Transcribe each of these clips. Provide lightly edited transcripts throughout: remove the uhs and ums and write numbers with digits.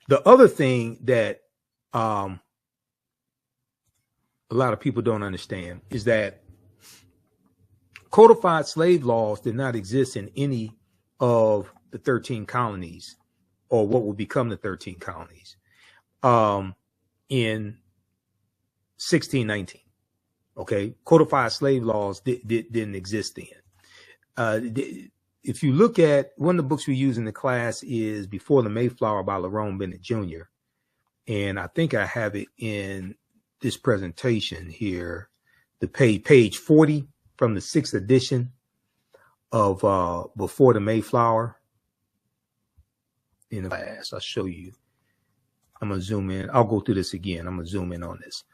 The other thing that a lot of people don't understand is that codified slave laws did not exist in any of the 13 colonies, or what would become the 13 colonies, in 1619. Okay, codified slave laws didn't exist then. If you look at one of the books we use in the class is Before the Mayflower by Lerone Bennett Jr. And I think I have it in this presentation here, the page 40 from the 6th edition of Before the Mayflower. In the class, I'll show you. I'm going to zoom in. I'll go through this again. I'm going to zoom in on this.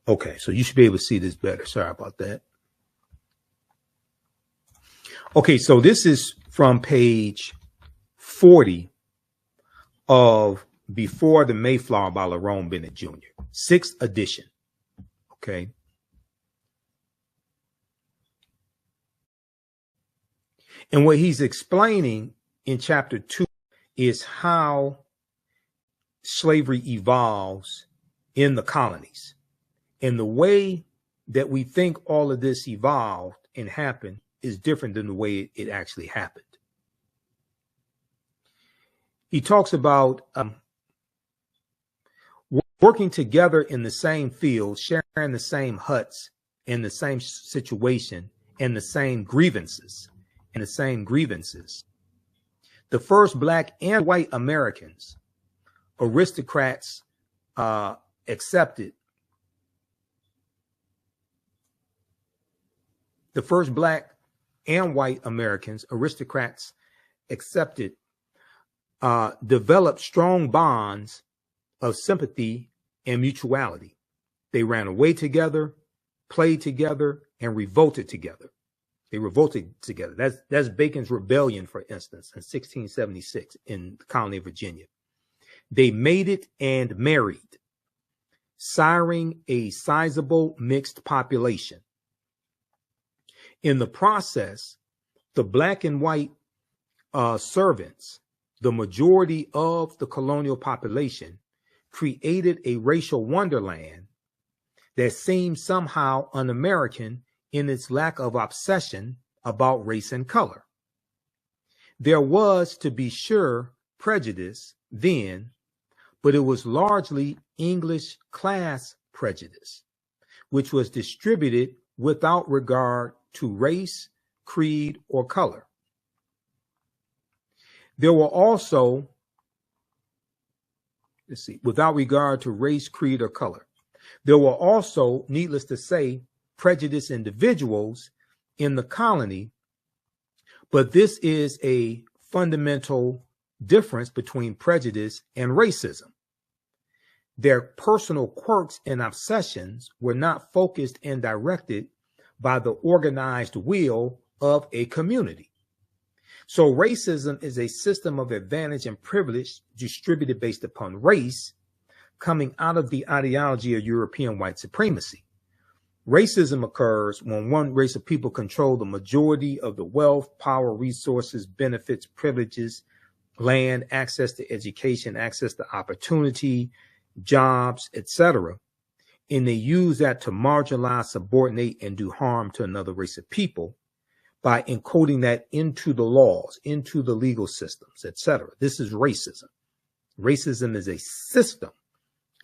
Okay, so you should be able to see this better. Sorry about that. Okay, so this is from page 40 of Before the Mayflower by Lerone Bennett Jr., 6th edition. Okay. And what he's explaining in chapter 2 is how slavery evolves in the colonies. And the way that we think all of this evolved and happened is different than the way it actually happened. He talks about working together in the same field, sharing the same huts, in the same situation, and the same grievances. The first Black and white Americans, aristocrats, accepted. The first Black and white Americans, aristocrats, accepted, developed strong bonds of sympathy and mutuality. They ran away together, played together, and revolted together. They revolted together. That's Bacon's Rebellion, for instance, in 1676 in the colony of Virginia. They mated and married, siring a sizable mixed population. In the process, the Black and white servants, the majority of the colonial population, created a racial wonderland that seemed somehow un-American in its lack of obsession about race and color. There was, to be sure, prejudice then, but it was largely English class prejudice, which was distributed without regard to race, creed, or color. There were also, without regard to race, creed, or color. There were also, needless to say, prejudiced individuals in the colony, but this is a fundamental difference between prejudice and racism. Their personal quirks and obsessions were not focused and directed by the organized will of a community. So racism is a system of advantage and privilege distributed based upon race, coming out of the ideology of European white supremacy. Racism occurs when one race of people control the majority of the wealth, power, resources, benefits, privileges, land, access to education, access to opportunity, jobs, etc. And they use that to marginalize, subordinate, and do harm to another race of people by encoding that into the laws, into the legal systems, etc. This is racism. Racism is a system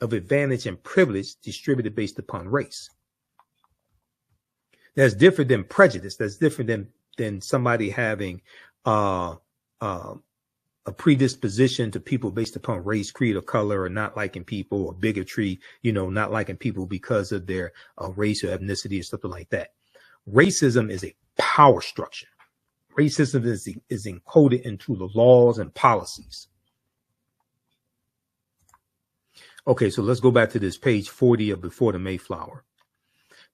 of advantage and privilege distributed based upon race. That's different than prejudice. That's different than somebody having a predisposition to people based upon race, creed, or color, or not liking people, or bigotry, not liking people because of their race or ethnicity or something like that. Racism is a power structure. Racism is encoded into the laws and policies. Okay, so let's go back to this page 40 of Before the Mayflower.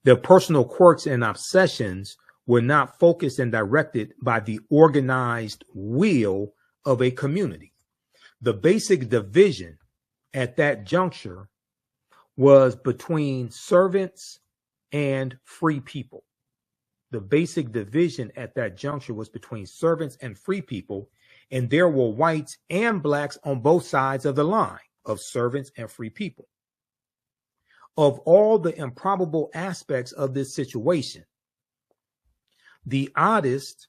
Their personal quirks and obsessions were not focused and directed by the organized will of a community. The basic division at that juncture was between servants and free people. The basic division at that juncture was between servants and free people, and there were whites and blacks on both sides of the line of servants and free people. Of all the improbable aspects of this situation, the oddest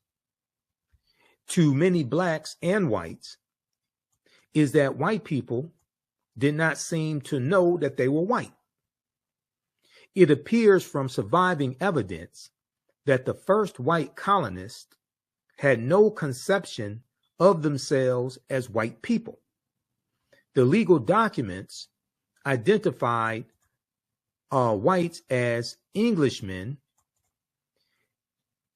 to many blacks and whites is that white people did not seem to know that they were white. It appears from surviving evidence that the first white colonists had no conception of themselves as white people. The legal documents identified whites as Englishmen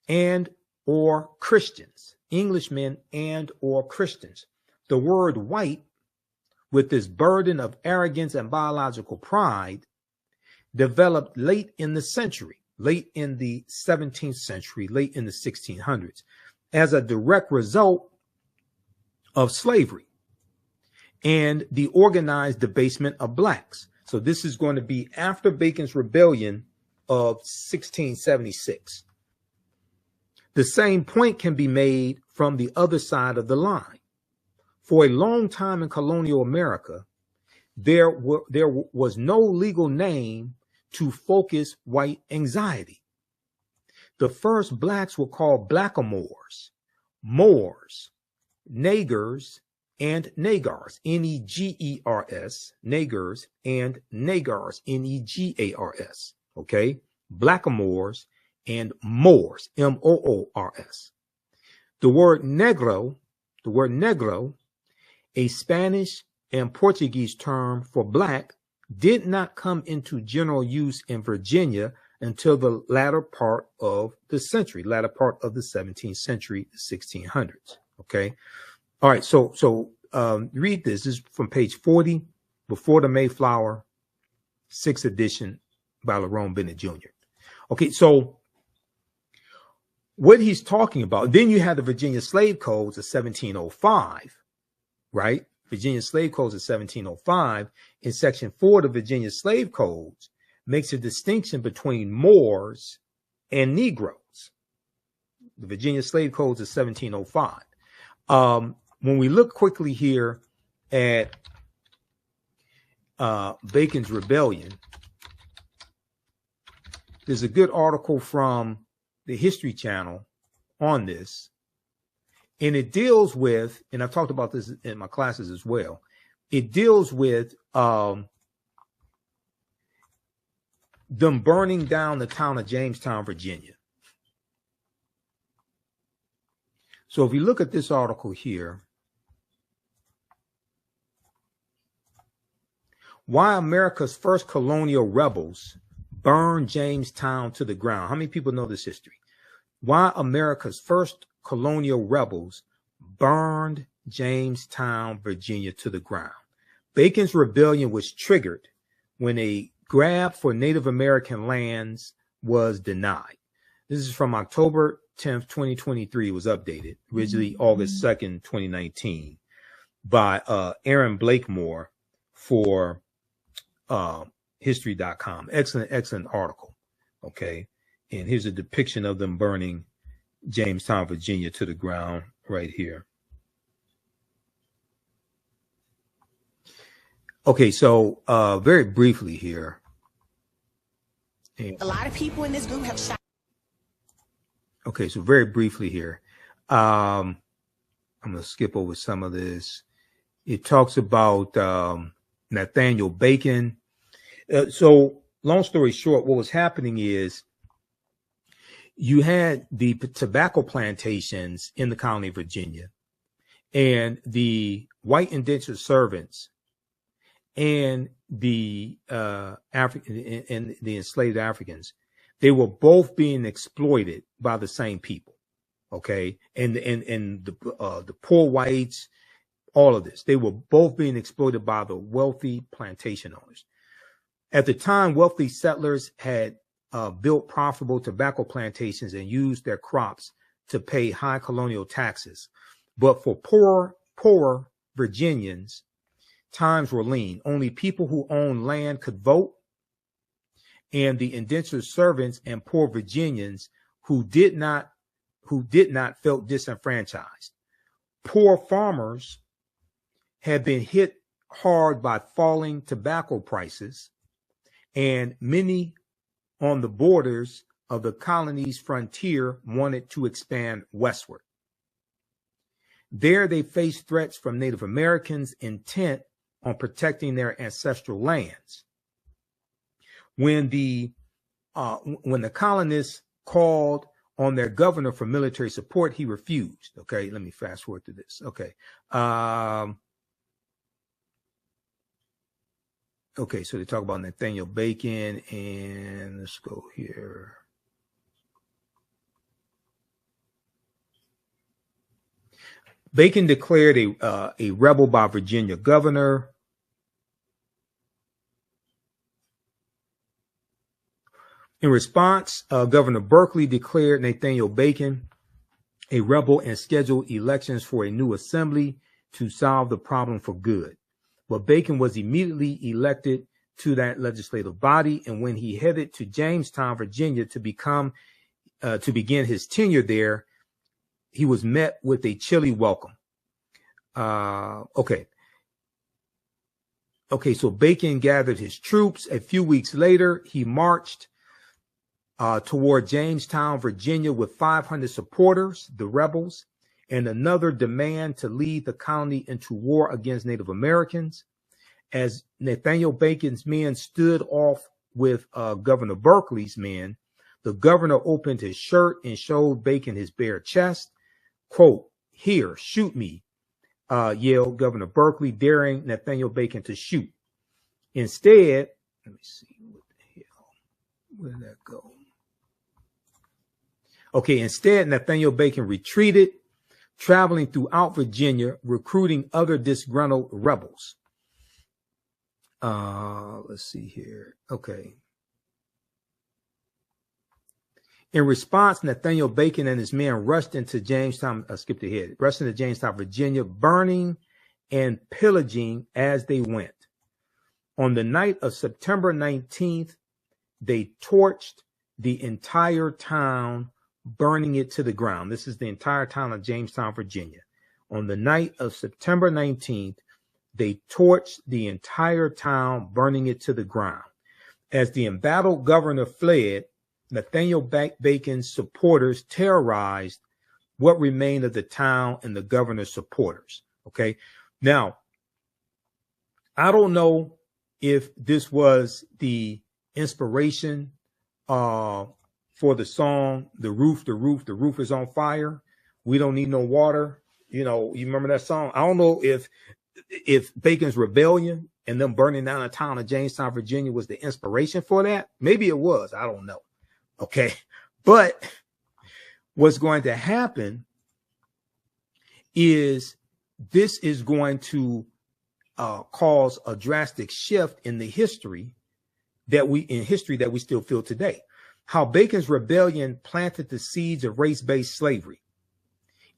and or Christians. Englishmen and or Christians. The word white, with this burden of arrogance and biological pride, developed late in the century, late in the 17th century, late in the 1600s, as a direct result of slavery and the organized debasement of blacks. So this is going to be after Bacon's Rebellion of 1676. The same point can be made from the other side of the line. For a long time in colonial America, there was no legal name to focus white anxiety. The first blacks were called Blackamoors, Moors, Negers, and Negars, N-E-G-E-R-S, Negers, and Negars, N-E-G-A-R-S, okay? Blackamoors and Moors, M-O-O-R-S. The word negro, a Spanish and Portuguese term for black, did not come into general use in Virginia until the latter part of the century, latter part of the 17th century, the 1600s. Okay. All right. So read this. This is from page 40, Before the Mayflower, 6th edition by Lerone Bennett Jr. Okay. So what he's talking about, then you have the Virginia Slave Codes of 1705, right? Virginia Slave Codes of 1705, in section 4 of the Virginia Slave Codes, makes a distinction between Moors and Negroes. The Virginia Slave Codes of 1705. When we look quickly here at Bacon's Rebellion, there's a good article from the History Channel on this. And it deals with, and I've talked about this in my classes as well, it deals with them burning down the town of Jamestown, Virginia. So if you look at this article here, why America's first colonial rebels burned Jamestown to the ground. How many people know this history? Why America's first colonial rebels burned Jamestown, Virginia to the ground. Bacon's Rebellion was triggered when a grab for Native American lands was denied. This is from October 10th, 2023. It was updated, originally August 2nd, 2019, by Aaron Blakemore for history.com. Excellent article. Okay. And here's a depiction of them burning Jamestown, Virginia to the ground right here. Okay, so very briefly here. A lot of people in this group have shot. Okay, so very briefly here. I'm going to skip over some of this. It talks about Nathaniel Bacon. So long story short, what was happening is you had the tobacco plantations in the colony of Virginia, and the white indentured servants and the African and the enslaved Africans, they were both being exploited by the same people. Okay, and the poor whites, all of this, they were both being exploited by the wealthy plantation owners. At the time, wealthy settlers had built profitable tobacco plantations and used their crops to pay high colonial taxes. But for poorer Virginians, times were lean. Only people who owned land could vote, and the indentured servants and poor Virginians who did not felt disenfranchised. poor farmers had been hit hard by falling tobacco prices, and many on the borders of the colony's frontier wanted to expand westward. There they faced threats from Native Americans intent on protecting their ancestral lands. When the colonists called on their governor for military support, he refused. Okay, let me fast forward to this. Okay. Okay, so they talk about Nathaniel Bacon, and let's go here. Bacon declared a rebel by Virginia governor. In response, Governor Berkeley declared Nathaniel Bacon a rebel and scheduled elections for a new assembly to solve the problem for good. But Bacon was immediately elected to that legislative body, and when he headed to Jamestown, Virginia, to begin his tenure there, he was met with a chilly welcome. Okay, so Bacon gathered his troops. A few weeks later, he marched toward Jamestown, Virginia, with 500 supporters, the rebels, and another demand to lead the colony into war against Native Americans. As Nathaniel Bacon's men stood off with Governor Berkeley's men, the governor opened his shirt and showed Bacon his bare chest. Quote, "Here, shoot me," yelled Governor Berkeley, daring Nathaniel Bacon to shoot. Instead, let me see, what the hell, where did that go? Okay, instead, Nathaniel Bacon retreated, traveling throughout Virginia, recruiting other disgruntled rebels. Let's see here. Okay. In response, Nathaniel Bacon and his men rushed into Jamestown, Virginia, burning and pillaging as they went. On the night of September 19th, they torched the entire town, burning it to the ground. This is the entire town of Jamestown, Virginia. On the night of September 19th, they torched the entire town, burning it to the ground. As the embattled governor fled, Nathaniel Bacon's supporters terrorized what remained of the town and the governor's supporters. Okay. Now, I don't know if this was the inspiration for the song, the roof is on fire. We don't need no water. You know, you remember that song? I don't know if Bacon's rebellion and them burning down the town of Jamestown, Virginia was the inspiration for that. Maybe it was. I don't know. Okay. But what's going to happen is this is going to cause a drastic shift in the history that we still feel today. How Bacon's rebellion planted the seeds of race-based slavery.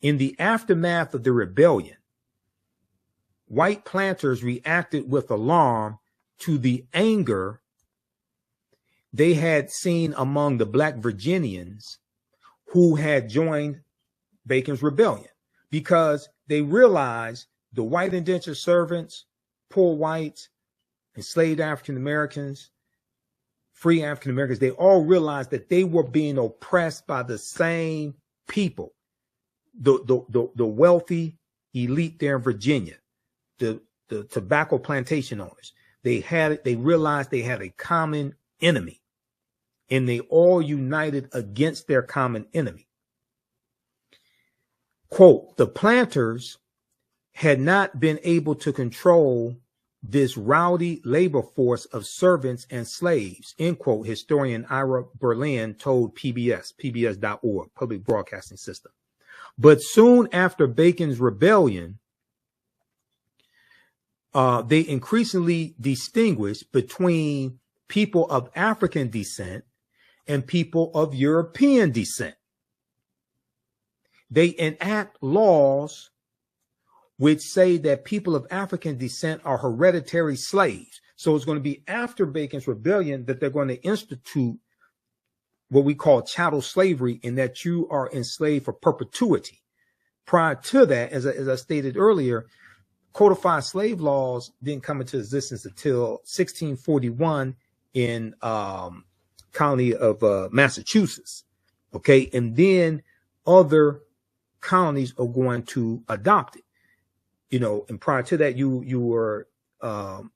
In the aftermath of the rebellion, white planters reacted with alarm to the anger they had seen among the Black Virginians who had joined Bacon's rebellion, because they realized the white indentured servants, poor whites, enslaved African Americans, free African Americans, they all realized that they were being oppressed by the same people, the wealthy elite there in Virginia, the tobacco plantation owners. They realized they had a common enemy, and they all united against their common enemy. Quote, the planters had not been able to control this rowdy labor force of servants and slaves, end quote, historian Ira Berlin told PBS.org, Public Broadcasting System. But soon after Bacon's rebellion, they increasingly distinguished between people of African descent and people of European descent. They enact laws which say that people of African descent are hereditary slaves. So it's going to be after Bacon's rebellion that they're going to institute what we call chattel slavery, in that you are enslaved for perpetuity. prior to that, as I stated earlier, codified slave laws didn't come into existence until 1641 in colony of Massachusetts. Okay, and then other colonies are going to adopt it. You know, and prior to that, you were an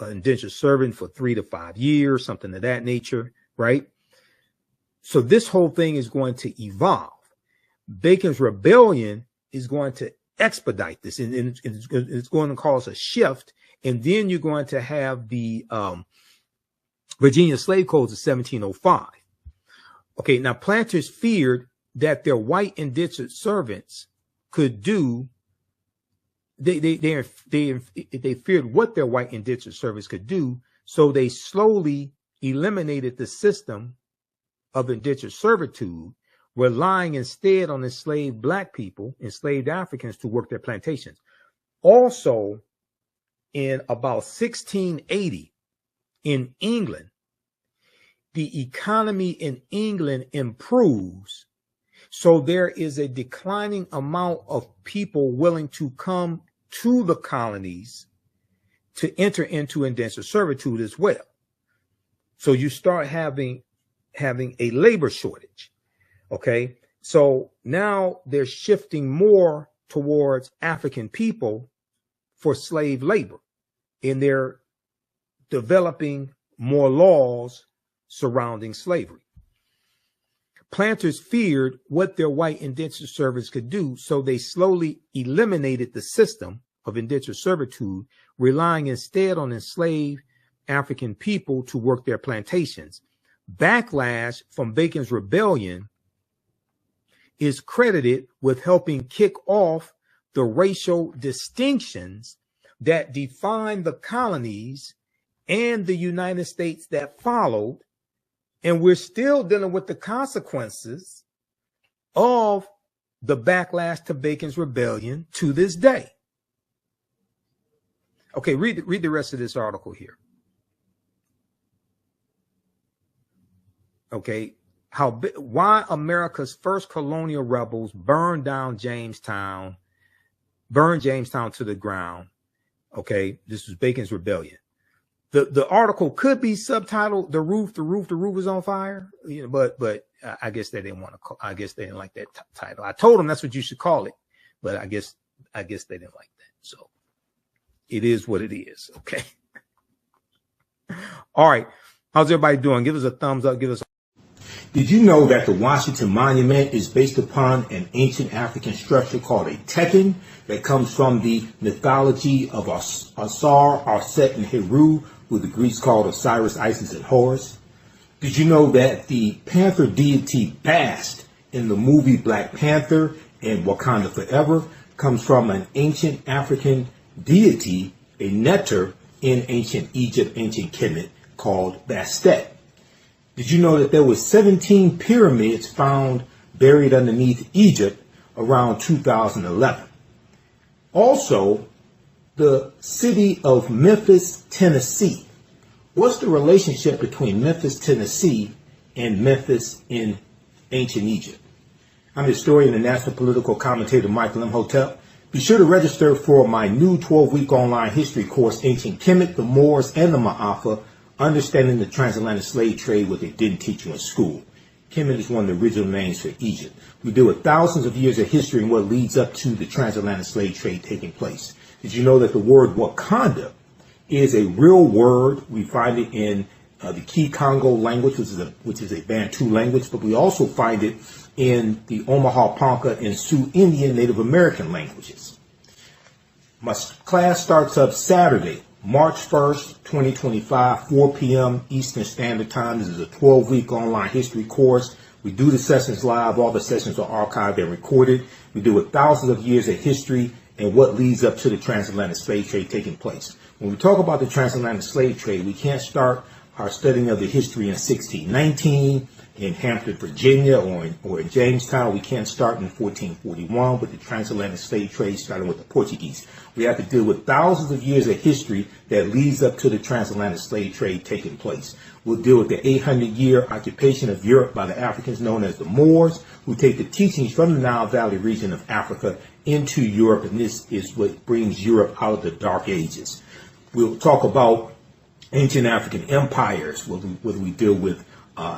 indentured servant for 3 to 5 years, something of that nature, right? So this whole thing is going to evolve. Bacon's Rebellion is going to expedite this, and it's going to cause a shift. And then you're going to have the Virginia Slave Codes of 1705. Okay, now planters feared that their white indentured servants could do. They feared what their white indentured servants could do, so they slowly eliminated the system of indentured servitude, relying instead on enslaved black people, enslaved Africans, to work their plantations. Also, in about 1680 in England, the economy in England improves, so there is a declining amount of people willing to come to the colonies to enter into indentured servitude as well. So you start having a labor shortage. Okay, so now they're shifting more towards African people for slave labor, and they're developing more laws surrounding slavery. Planters feared what their white indentured servants could do, so they slowly eliminated the system of indentured servitude, relying instead on enslaved African people to work their plantations. Backlash from Bacon's Rebellion is credited with helping kick off the racial distinctions that defined the colonies and the United States that followed. And we're still dealing with the consequences of the backlash to Bacon's Rebellion to this day. Okay, read the rest of this article here. Okay, why America's first colonial rebels burned Jamestown to the ground. Okay, this was Bacon's Rebellion. The article could be subtitled "The roof is on fire," you know, but I guess they didn't want to. I guess they didn't like that title. I told them that's what you should call it, but I guess they didn't like that. So it is what it is. Okay. All right. How's everybody doing? Give us a thumbs up. Give us. Did you know that the Washington Monument is based upon an ancient African structure called a Tekken that comes from the mythology of Asar, Arset, and Heru, who the Greeks called Osiris, Isis, and Horus? Did you know that the panther deity Bast in the movie Black Panther and Wakanda Forever comes from an ancient African deity, a Neter, in ancient Egypt, ancient Kemet, called Bastet? Did you know that there were 17 pyramids found buried underneath Egypt around 2011? Also, the city of Memphis, Tennessee. What's the relationship between Memphis, Tennessee and Memphis in ancient Egypt? I'm historian and national political commentator Michael Imhotep. Be sure to register for my new 12-week online history course, Ancient Kemet, the Moors, and the Ma'afa, Understanding the Transatlantic Slave Trade, what they didn't teach you in school. Kemet is one of the original names for Egypt. We deal with thousands of years of history and what leads up to the transatlantic slave trade taking place. Did you know that the word Wakanda is a real word? We find it in the Key Congo language, which is a Bantu language, but we also find it in the Omaha Ponca and Sioux Indian Native American languages. My class starts up Saturday, March 1st, 2025, 4 p.m. Eastern Standard Time. This is a 12-week online history course. We do the sessions live. All the sessions are archived and recorded. We deal with thousands of years of history and what leads up to the transatlantic slave trade taking place. When we talk about the transatlantic slave trade, we can't start our studying of the history in 1619, in Hampton, Virginia, or in Jamestown. We can't start in 1441 with the transatlantic slave trade starting with the Portuguese. We have to deal with thousands of years of history that leads up to the transatlantic slave trade taking place. We'll deal with the 800-year occupation of Europe by the Africans known as the Moors, who take the teachings from the Nile Valley region of Africa into Europe, and this is what brings Europe out of the Dark Ages. We'll talk about ancient African empires, whether we deal with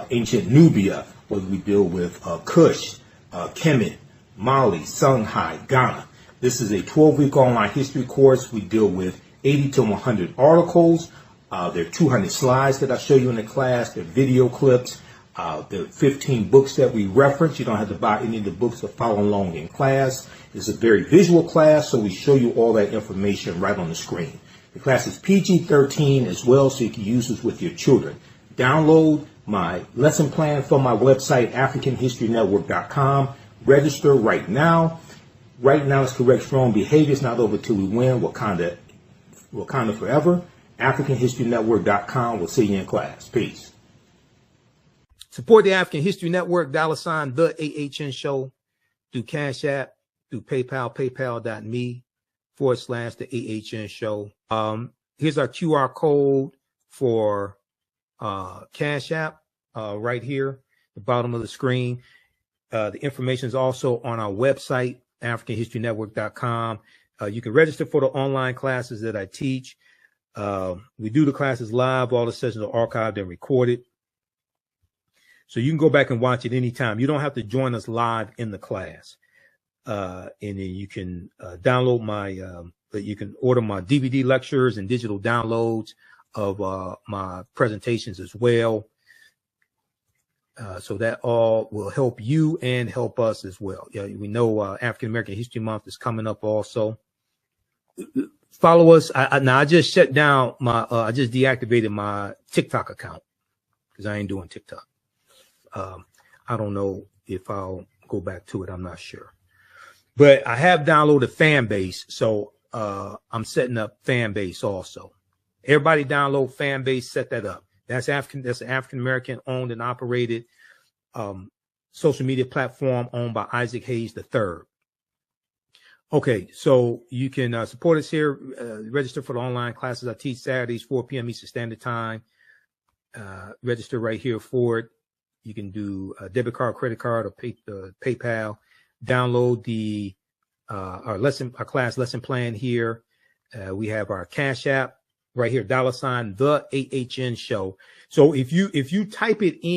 ancient Nubia, whether we deal with Kush, Kemet, Mali, Songhai, Ghana. This is a 12-week online history course. We deal with 80 to 100 articles. There are 200 slides that I show you in the class. There are video clips. There are 15 books that we reference. You don't have to buy any of the books to follow along in class. It's a very visual class, so we show you all that information right on the screen. The class is PG-13 as well, so you can use this with your children. Download my lesson plan from my website, AfricanHistoryNetwork.com. Register right now. Right now, it's correct strong behavior. It's not over till we win. Wakanda forever. AfricanHistoryNetwork.com. We'll see you in class. Peace. Support the African History Network, $ the AHN show, through Cash App, through PayPal, paypal.me/the AHN show. Here's our QR code for Cash App right here, the bottom of the screen. The information is also on our website, AfricanHistoryNetwork.com. You can register for the online classes that I teach. We do the classes live. All the sessions are archived and recorded. So you can go back and watch it anytime. You don't have to join us live in the class. And then you can download you can order my DVD lectures and digital downloads of my presentations as well. So that all will help you and help us as well. Yeah, we know African American History Month is coming up also. Follow us. I just shut down I just deactivated my TikTok account because I ain't doing TikTok. I don't know if I'll go back to it. I'm not sure. But I have downloaded Fanbase, so I'm setting up Fanbase also. Everybody download Fanbase, set that up. That's an African American owned and operated social media platform owned by Isaac Hayes III. Okay, so you can support us here. Register for the online classes I teach Saturdays, 4 p.m. Eastern Standard Time. Register right here for it. You can do a debit card, credit card, or PayPal. Download our class lesson plan here. We have our Cash App right here, $ the AHN show. So if you type it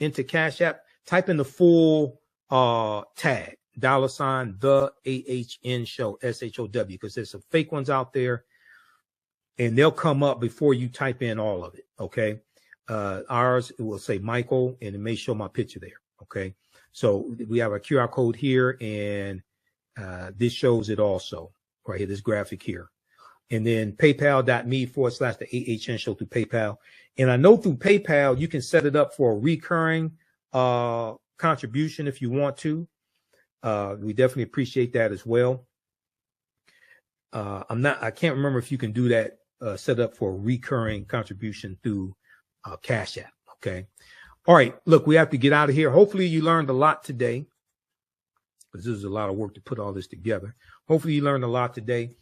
into Cash App, type in the full tag, $ the AHN show, SHOW, because there's some fake ones out there, and they'll come up before you type in all of it. Okay. Ours, it will say Michael, and it may show my picture there. Okay. So we have a QR code here, and this shows it also right here, this graphic here. And then paypal.me/the AHN show through PayPal. And I know through PayPal, you can set it up for a recurring contribution if you want to. We definitely appreciate that as well. I can't remember if you can do that, set up for a recurring contribution through Cash App. Okay. All right. Look, we have to get out of here. Hopefully you learned a lot today, because this is a lot of work to put all this together. Hopefully you learned a lot today.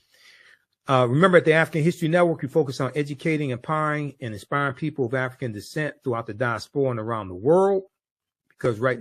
Remember, at the African History Network, we focus on educating, empowering, and inspiring people of African descent throughout the diaspora and around the world, because right now,